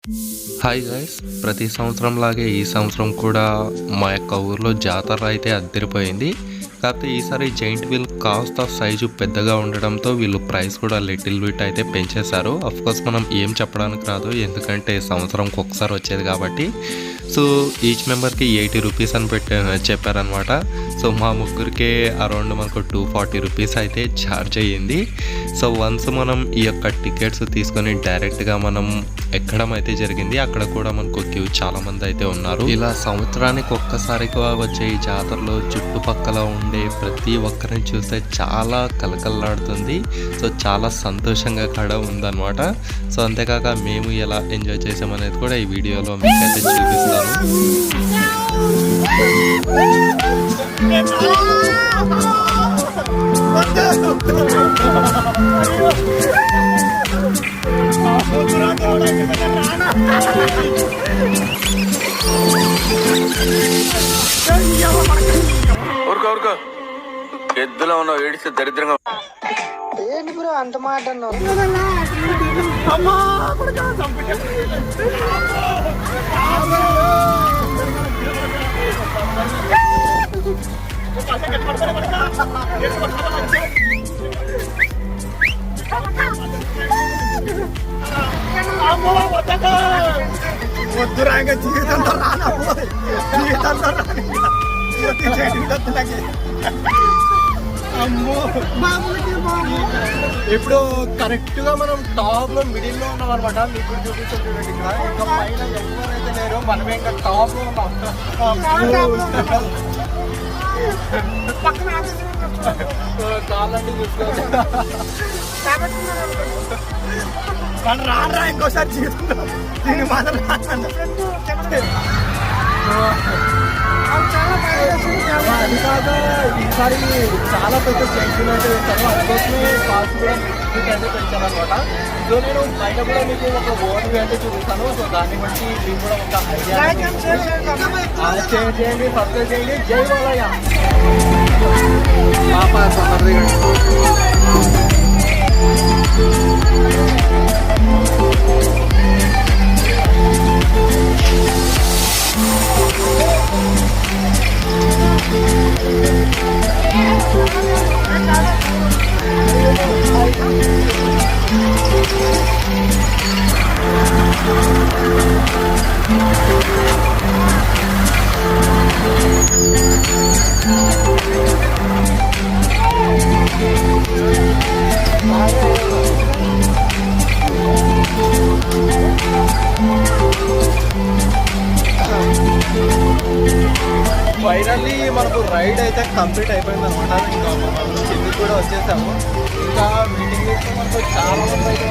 Hi guys, ప్రతి సంవత్సరం లాగే ఈ సంవత్సరం కూడా మా యొక్క ఊర్లో జాతర అయితే అద్దరిపోయింది. కాకపోతే ఈసారి జైంట్ వీల్ కాస్త సైజు పెద్దగా ఉండడంతో వీళ్ళు ప్రైస్ కూడా లిటిల్ బిట్ అయితే పెంచేశారు. కోర్స్ మనం ఏం చెప్పడానికి రాదు, ఎందుకంటే సంవత్సరంకి ఒకసారి వచ్చేది కాబట్టి. సో ఈచ్ మెంబర్కి 80 రూపీస్ అని చెప్పారనమాట. సో మా ముగ్గురికి అరౌండ్ మనకు 240 రూపీస్ అయితే ఛార్జ్ అయ్యింది. సో వన్స్ మనం ఈ యొక్క టికెట్స్ తీసుకొని డైరెక్ట్గా మనం ఎక్కడం అయితే జరిగింది. అక్కడ కూడా మనకు క్యూ చాలా మంది అయితే ఉన్నారు. ఇలా సంవత్సరానికి ఒక్కసారిగా వచ్చే ఈ జాతరలో చుట్టుపక్కల ఉండే ప్రతి ఒక్కరిని చూస్తే చాలా కలకల్లాడుతుంది. సో చాలా సంతోషంగా కూడా ఉందన్నమాట. సో అంతేకాక మేము ఎలా ఎంజాయ్ చేసామనేది కూడా ఈ వీడియోలో మీకైతే చూపిస్తాను. ఊరుకో ఎద్దులో ఉన్నావు, ఏడిస్తే దరిద్రంగా. ఏంటి బ్రో అంత మాట అన్నావు? వద్దురా ఇంకా జీవితంలో రానా, జీవితంలో అమ్మో. ఇప్పుడు కరెక్ట్ గా మనం టాప్ లో మిడిల్ లో ఉన్నాం అనమాట. మీకు చూపించాం చూడండి, ఇక్కడ ఇంకా పైన ఎవరైతే లేరు, మనమే ఇంకా టాప్ లో ఉన్నాం. కాళ్ళంటే చూసుకోవచ్చు. రారా ఇంకోసారి జీవితంలో దీన్ని మాత్రం అది కాక ఈసారి చాలా పెద్ద జంక్షన్ అయితే వేస్తాను. అందుకోసమే కాస్ట్ కూడా అయితే పెంచారనమాట. సో నేను బయట కూడా మీకు ఒక ఓన్ అయితే చూపిస్తాను. సో దాన్ని బట్టి మీకు కూడా ఒక ఐడియా షేర్ చేయండి, సబ్స్క్రైబ్ చేయండి. జై బాలయ్య. ఫైనల్లీ మనకు రైడ్ అయితే కంప్లీట్ అయిపోయింది అనమాట. ఇంకా మనం కిందికి కూడా వచ్చేసాము. ఇంకా మీటింగ్ చేస్తే మనకు చాలా మంది అయితే